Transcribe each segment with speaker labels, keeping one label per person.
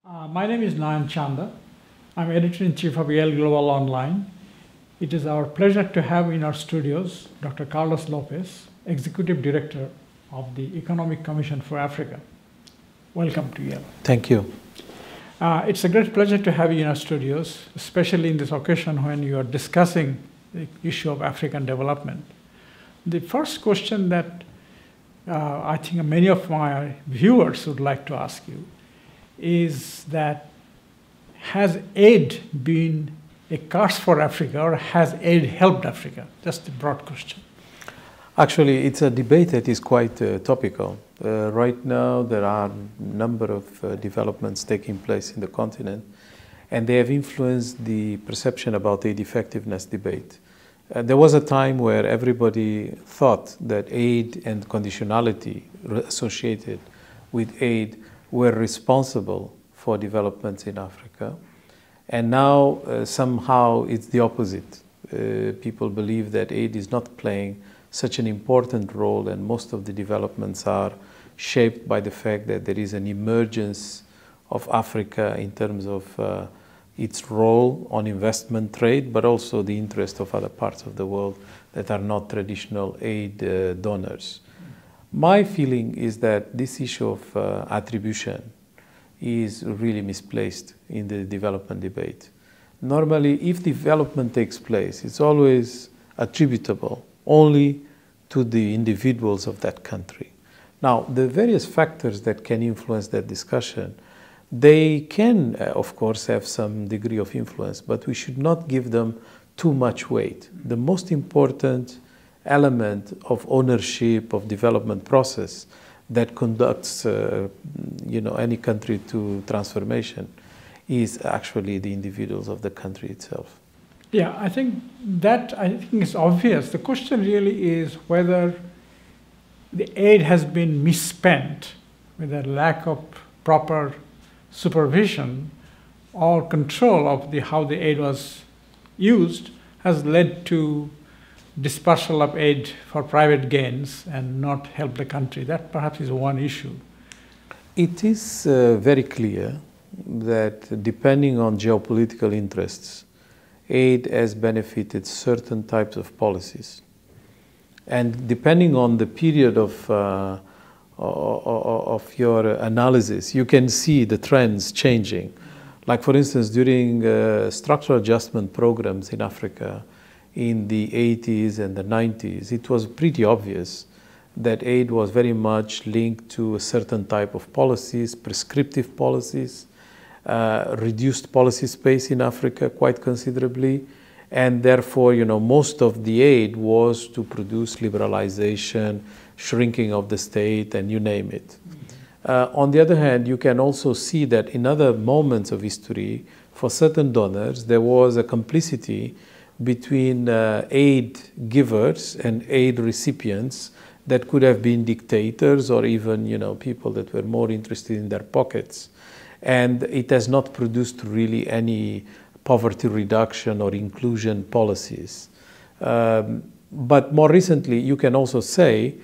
Speaker 1: My name is Nayan Chanda. I'm editor-in-chief of YaleGlobal Online. It is our pleasure to have in our studios Dr. Carlos Lopes, Executive Director of the Economic Commission for Africa. Welcome to Yale.
Speaker 2: Thank you.
Speaker 1: It's a great pleasure to have you in our studios, especially in this occasion when you are discussing the issue of African development. The first question that I think many of my viewers would like to ask you is that has aid been a curse for Africa or has aid helped Africa? Just a broad question.
Speaker 2: Actually, it's a debate that is quite topical. Right now, there are a number of developments taking place in the continent, and they have influenced the perception about aid effectiveness debate. There was a time where everybody thought that aid and conditionality associated with aid were responsible for developments in Africa. And now, somehow, it's the opposite. People believe that aid is not playing such an important role, and most of the developments are shaped by the fact that there is an emergence of Africa in terms of its role on investment trade, but also the interest of other parts of the world that are not traditional aid donors. My feeling is that this issue of attribution is really misplaced in the development debate. Normally, if development takes place, it's always attributable only to the individuals of that country. Now, the various factors that can influence that discussion, they can, of course, have some degree of influence, but we should not give them too much weight. The most important element of ownership of development process that conducts any country to transformation is actually the individuals of the country itself.
Speaker 1: Yeah, I think is obvious. The question really is whether the aid has been misspent with a lack of proper supervision or control of how the aid was used has led to dispersal of aid for private gains and not help the country. That perhaps is one issue.
Speaker 2: It is very clear that depending on geopolitical interests, aid has benefited certain types of policies. And depending on the period of your analysis, you can see the trends changing. Like, for instance, during structural adjustment programs in Africa in the 80s and the 90s, it was pretty obvious that aid was very much linked to a certain type of policies, prescriptive policies, reduced policy space in Africa quite considerably, and therefore, most of the aid was to produce liberalization, shrinking of the state, and you name it. On the other hand, you can also see that in other moments of history, for certain donors, there was a complicity between aid givers and aid recipients that could have been dictators or even, people that were more interested in their pockets. And it has not produced really any poverty reduction or inclusion policies. But more recently, you can also say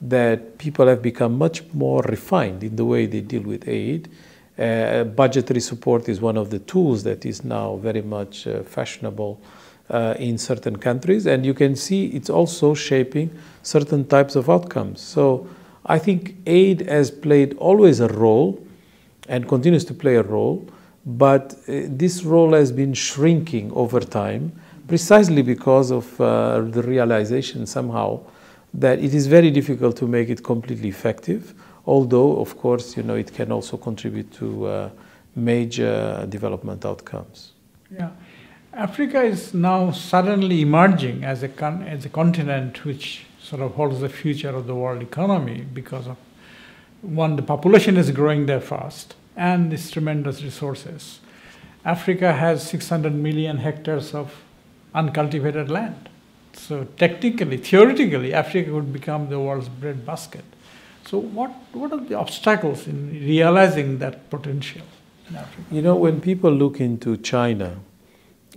Speaker 2: that people have become much more refined in the way they deal with aid. Budgetary support is one of the tools that is now very much fashionable in certain countries, and you can see it's also shaping certain types of outcomes. So I think aid has played always a role and continues to play a role, but this role has been shrinking over time precisely because of the realization somehow that it is very difficult to make it completely effective, although, of course, it can also contribute to major development outcomes.
Speaker 1: Yeah. Africa is now suddenly emerging as a continent which sort of holds the future of the world economy because of, one, the population is growing there fast and these tremendous resources. Africa has 600 million hectares of uncultivated land. So technically, theoretically, Africa would become the world's breadbasket. So what are the obstacles in realizing that potential in Africa?
Speaker 2: When people look into China,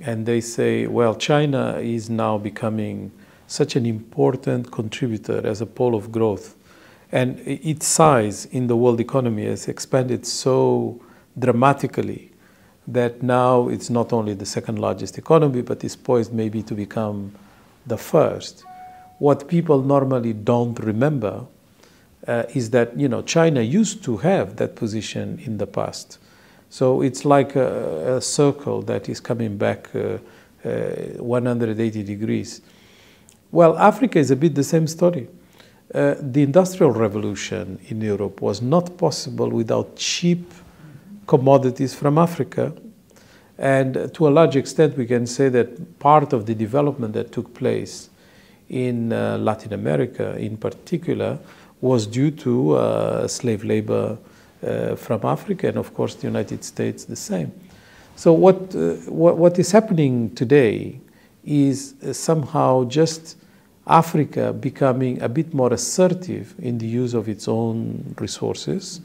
Speaker 2: and they say, well, China is now becoming such an important contributor as a pole of growth. And its size in the world economy has expanded so dramatically that now it's not only the second largest economy, but is poised maybe to become the first. What people normally don't remember is that, you know, China used to have that position in the past. So it's like a circle that is coming back 180 degrees. Well, Africa is a bit the same story. The Industrial Revolution in Europe was not possible without cheap commodities from Africa. And to a large extent, we can say that part of the development that took place in Latin America in particular was due to slave labor from Africa, and of course the United States the same. So what is happening today is somehow just Africa becoming a bit more assertive in the use of its own resources.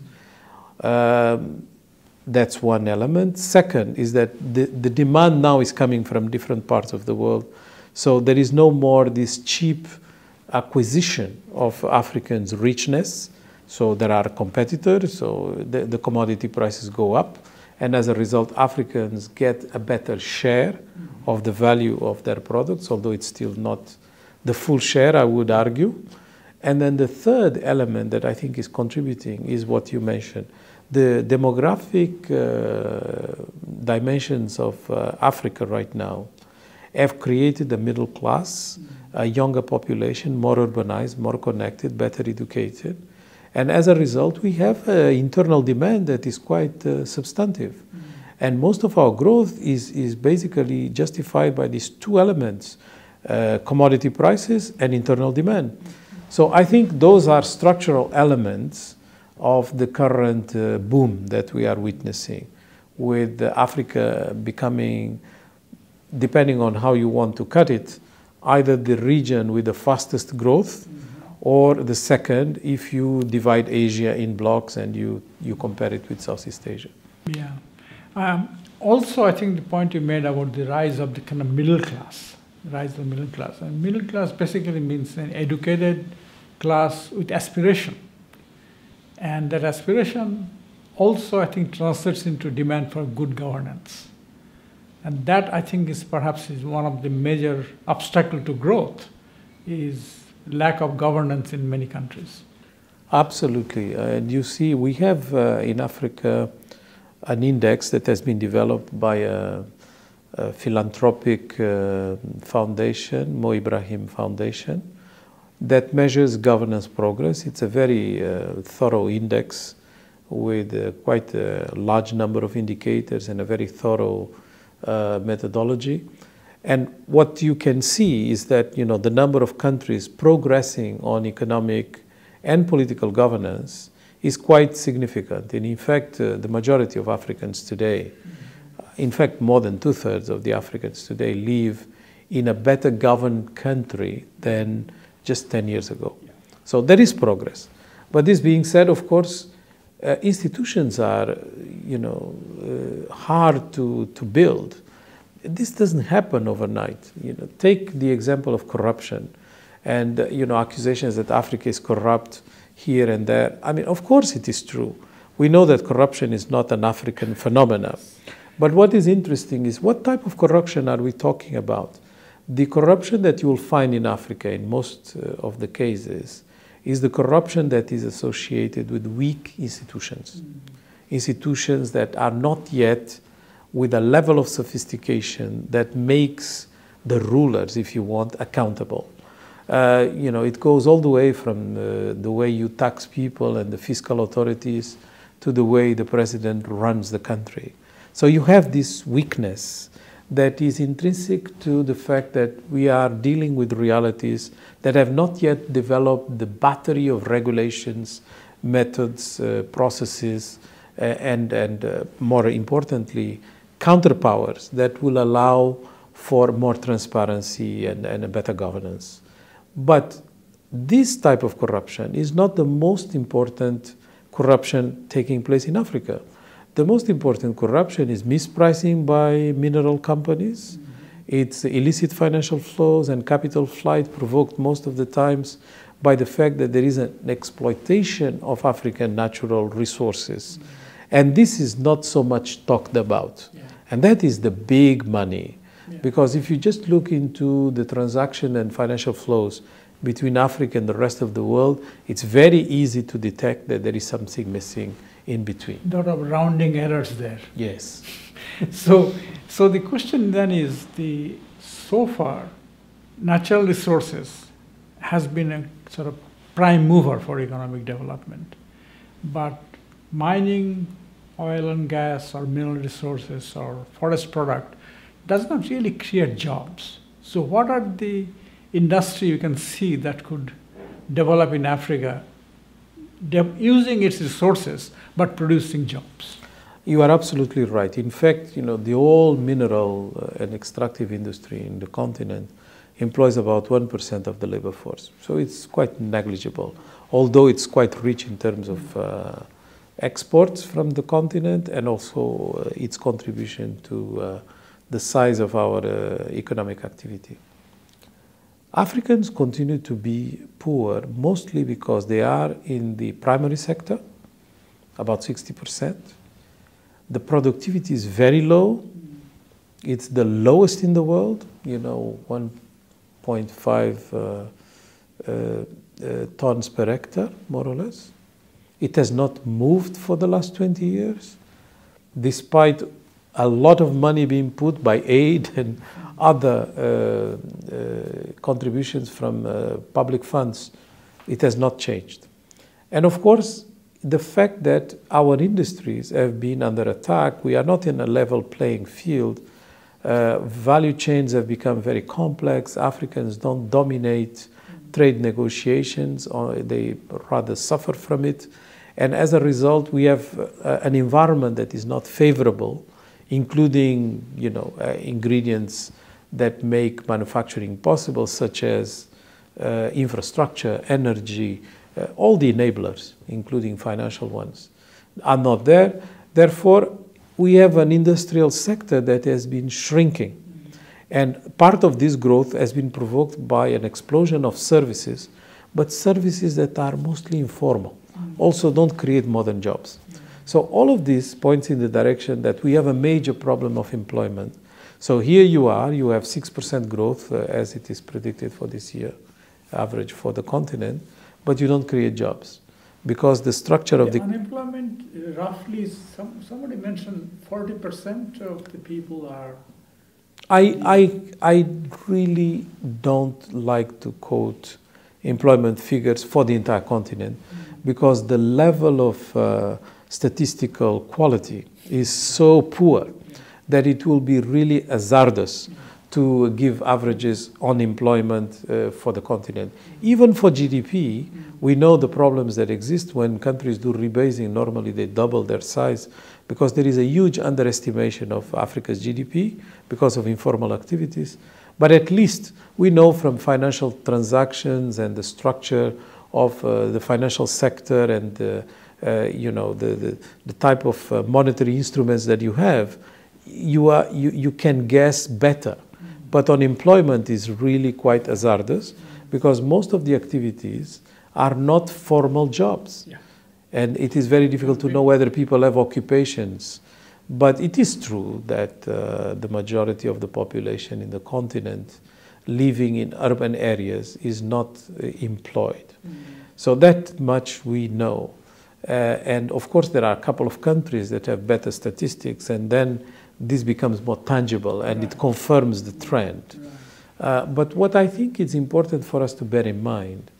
Speaker 2: That's one element. Second is that the demand now is coming from different parts of the world. So there is no more this cheap acquisition of Africans' richness. So there are competitors, so the commodity prices go up. And as a result, Africans get a better share of the value of their products, although it's still not the full share, I would argue. And then the third element that I think is contributing is what you mentioned. The demographic dimensions of Africa right now have created a middle class, a younger population, more urbanized, more connected, better educated. And as a result, we have internal demand that is quite substantive. And most of our growth is basically justified by these two elements, commodity prices and internal demand. So I think those are structural elements of the current boom that we are witnessing, with Africa becoming, depending on how you want to cut it, either the region with the fastest growth or the second if you divide Asia in blocks and you compare it with Southeast Asia.
Speaker 1: Yeah. Also, I think the point you made about the rise of the kind of middle class, rise of the middle class. And middle class basically means an educated class with aspiration. And that aspiration also, I think, translates into demand for good governance. And that, I think, is perhaps one of the major obstacles to growth, is lack of governance in many countries.
Speaker 2: Absolutely. And you see, we have in Africa an index that has been developed by a philanthropic foundation, Mo Ibrahim Foundation, that measures governance progress. It's a very thorough index with quite a large number of indicators and a very thorough methodology. And what you can see is that, you know, the number of countries progressing on economic and political governance is quite significant. And in fact, the majority of Africans today, in fact, more than 2/3 of the Africans today live in a better governed country than just 10 years ago. So there is progress. But this being said, of course, institutions are, you know, hard to build. This doesn't happen overnight. You know, take the example of corruption and, you know, accusations that Africa is corrupt here and there. I mean, of course it is true. We know that corruption is not an African phenomenon. But what is interesting is what type of corruption are we talking about? The corruption that you will find in Africa in most of the cases is the corruption that is associated with weak institutions. Institutions that are not yet with a level of sophistication that makes the rulers, if you want, accountable. You know, it goes all the way from the way you tax people and the fiscal authorities to the way the president runs the country. So you have this weakness that is intrinsic to the fact that we are dealing with realities that have not yet developed the battery of regulations, methods, processes, and more importantly, counterpowers that will allow for more transparency and a better governance. But this type of corruption is not the most important corruption taking place in Africa. The most important corruption is mispricing by mineral companies. It's illicit financial flows and capital flight provoked most of the times by the fact that there is an exploitation of African natural resources. And this is not so much talked about.
Speaker 1: Yeah.
Speaker 2: And that is the big money.
Speaker 1: Yeah.
Speaker 2: Because if you just look into the transaction and financial flows between Africa and the rest of the world, it's very easy to detect that there is something missing in between.
Speaker 1: A lot of rounding errors there.
Speaker 2: Yes.
Speaker 1: So the question then is, so far, natural resources has been a sort of prime mover for economic development. But mining, oil and gas or mineral resources or forest product does not really create jobs. So what are the industry you can see that could develop in Africa using its resources but producing jobs?
Speaker 2: You are absolutely right. In fact, the whole mineral and extractive industry in the continent employs about 1% of the labor force. So it's quite negligible, although it's quite rich in terms of exports from the continent and also its contribution to the size of our economic activity. Africans continue to be poor mostly because they are in the primary sector, about 60%. The productivity is very low. It's the lowest in the world, 1.5 tons per hectare, more or less. It has not moved for the last 20 years, despite a lot of money being put by aid and other contributions from public funds. It has not changed. And of course, the fact that our industries have been under attack, we are not in a level playing field. Value chains have become very complex. Africans don't dominate trade negotiations, or they rather suffer from it. And as a result, we have an environment that is not favorable, including ingredients that make manufacturing possible, such as infrastructure, energy, all the enablers, including financial ones, are not there. Therefore, we have an industrial sector that has been shrinking. And part of this growth has been provoked by an explosion of services, but services that are mostly informal, also don't create modern jobs. So all of this points in the direction that we have a major problem of employment. So here you have 6% growth as it is predicted for this year, average for the continent, but you don't create jobs because the structure of the
Speaker 1: unemployment roughly, somebody mentioned 40% of the people are.
Speaker 2: I really don't like to quote employment figures for the entire continent because the level of statistical quality is so poor that it will be really hazardous to give averages on employment for the continent. Even for GDP, we know the problems that exist when countries do rebasing. Normally they double their size because there is a huge underestimation of Africa's GDP because of informal activities. But at least we know from financial transactions and the structure of the financial sector and the type of monetary instruments that you have, you can guess better. But unemployment is really quite hazardous because most of the activities are not formal jobs. Yeah. And it is very difficult to know whether people have occupations. But it is true that the majority of the population in the continent living in urban areas is not employed. So that much we know. And of course, there are a couple of countries that have better statistics, and then this becomes more tangible and it confirms the trend. But what I think is important for us to bear in mind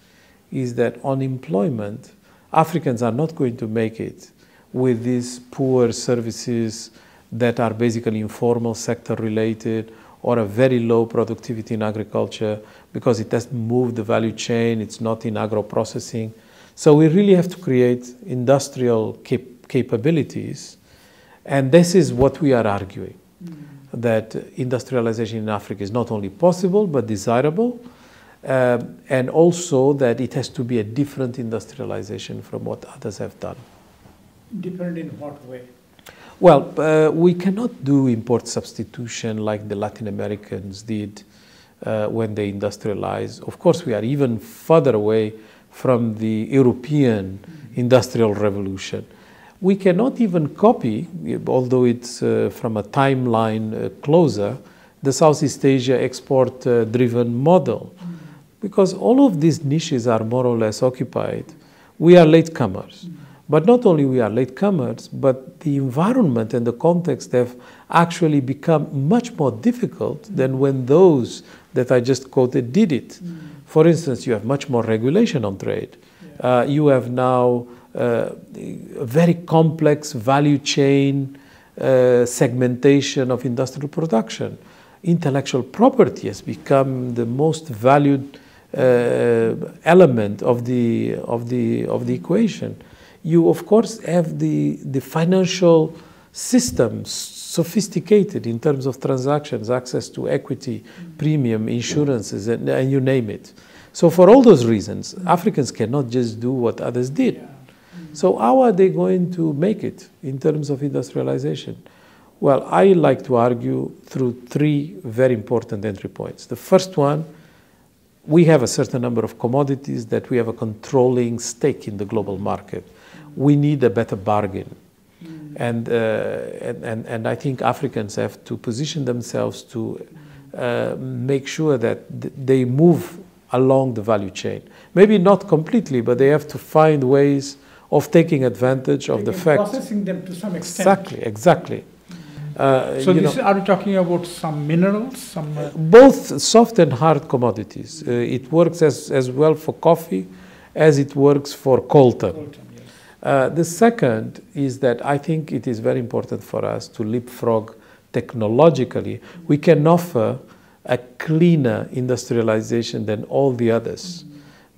Speaker 2: is that unemployment, Africans are not going to make it with these poor services that are basically informal sector related or a very low productivity in agriculture because it has moved the value chain, it's not in agro-processing. So we really have to create industrial capabilities. And this is what we are arguing, that industrialization in Africa is not only possible, but desirable, and also that it has to be a different industrialization from what others have done.
Speaker 1: Different in what way?
Speaker 2: Well, we cannot do import substitution like the Latin Americans did when they industrialized. Of course, we are even further away from the European industrial revolution. We cannot even copy, although it's from a timeline closer, the Southeast Asia export-driven model. Because all of these niches are more or less occupied. We are latecomers. But not only we are latecomers, but the environment and the context have actually become much more difficult than when those that I just quoted did it. For instance, you have much more regulation on trade. You have now a very complex value chain segmentation of industrial production. Intellectual property has become the most valued element of the equation. You, of course, have the financial system sophisticated in terms of transactions, access to equity, premium, insurances, and you name it. So for all those reasons, Africans cannot just do what others did. So how are they going to make it in terms of industrialization? Well, I like to argue through three very important entry points. The first one, we have a certain number of commodities that we have a controlling stake in the global market. We need a better bargain. And I think Africans have to position themselves to make sure that they move along the value chain. Maybe not completely, but they have to find ways of taking advantage of the fact.
Speaker 1: Processing them to some extent.
Speaker 2: Exactly.
Speaker 1: So are you talking about some minerals?
Speaker 2: Both soft and hard commodities. It works as well for coffee as it works for coltan. The second is that I think it is very important for us to leapfrog technologically. We can offer a cleaner industrialization than all the others.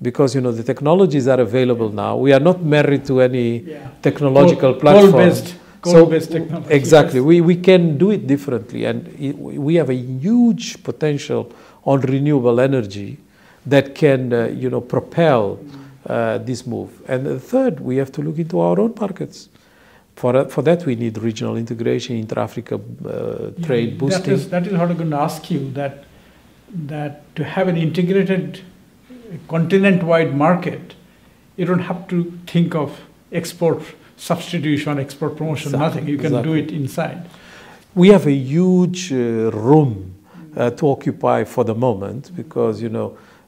Speaker 2: Because, the technologies are available now. We are not married to any technological platform.
Speaker 1: Coal-based technology.
Speaker 2: Exactly. Yes. We can do it differently. And we have a huge potential on renewable energy that can, propel this move. And the third, we have to look into our own markets. For that, we need regional integration, inter-Africa trade boosting.
Speaker 1: That is what I'm going to ask you, that to have an integrated continent-wide market, you don't have to think of export substitution, export promotion, nothing. You can do it inside.
Speaker 2: We have a huge room to occupy for the moment because,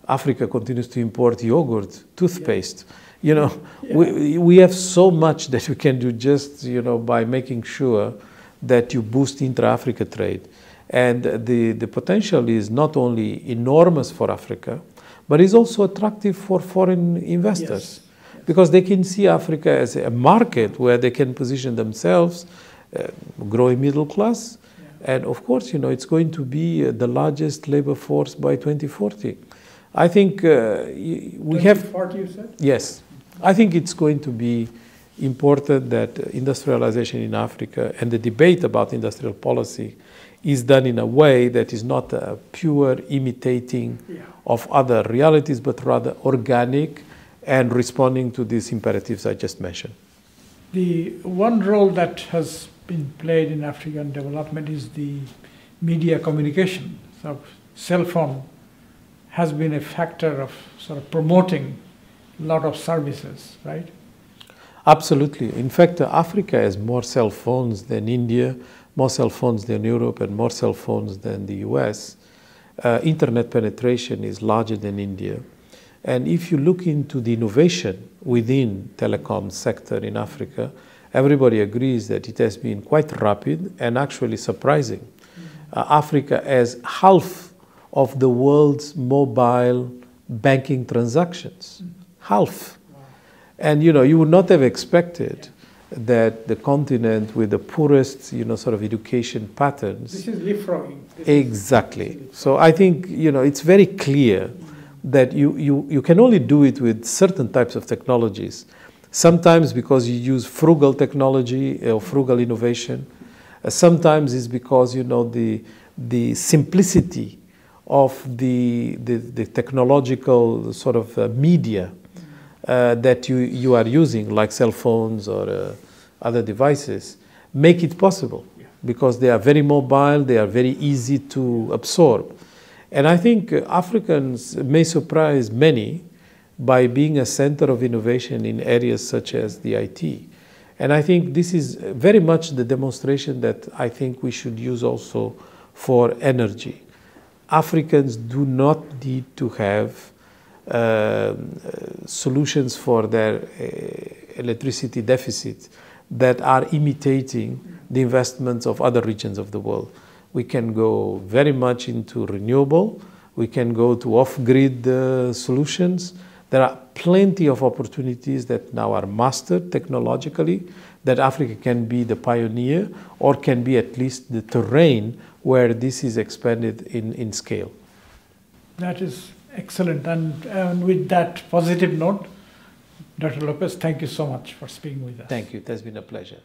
Speaker 2: Africa continues to import yogurt, toothpaste. We have so much that we can do just, by making sure that you boost intra-Africa trade. And the potential is not only enormous for Africa, but is also attractive for foreign investors. Because they can see Africa as a market where they can position themselves, growing middle class. And of course, it's going to be the largest labor force by 2040. I think we have...
Speaker 1: 2040, you said?
Speaker 2: Yes. I think it's going to be important that industrialization in Africa and the debate about industrial policy is done in a way that is not a pure imitating of other realities, but rather organic and responding to these imperatives I just mentioned.
Speaker 1: The one role that has been played in African development is the media communication. So cell phone has been a factor of sort of promoting a lot of services, right?
Speaker 2: Absolutely. In fact, Africa has more cell phones than India, more cell phones than Europe, and more cell phones than the US. Internet penetration is larger than India. And if you look into the innovation within telecom sector in Africa, everybody agrees that it has been quite rapid and actually surprising. Africa has half of the world's mobile banking transactions. Half. And you would not have expected that the continent with the poorest, sort of education patterns.
Speaker 1: This is leapfrogging.
Speaker 2: Exactly. So I think, it's very clear that you can only do it with certain types of technologies. Sometimes because you use frugal technology or frugal innovation. Sometimes it's because, the simplicity of the technological sort of media that you are using, like cell phones or other devices, make it possible because they are very mobile, they are very easy to absorb. And I think Africans may surprise many by being a center of innovation in areas such as the IT. And I think this is very much the demonstration that I think we should use also for energy. Africans do not need to have solutions for their electricity deficit that are imitating the investments of other regions of the world. We can go very much into renewable, we can go to off-grid solutions. There are plenty of opportunities that now are mastered technologically, that Africa can be the pioneer or can be at least the terrain where this is expanded in scale.
Speaker 1: That is excellent. And with that positive note, Dr. Lopes, thank you so much for speaking with us.
Speaker 2: Thank you. It has been a pleasure.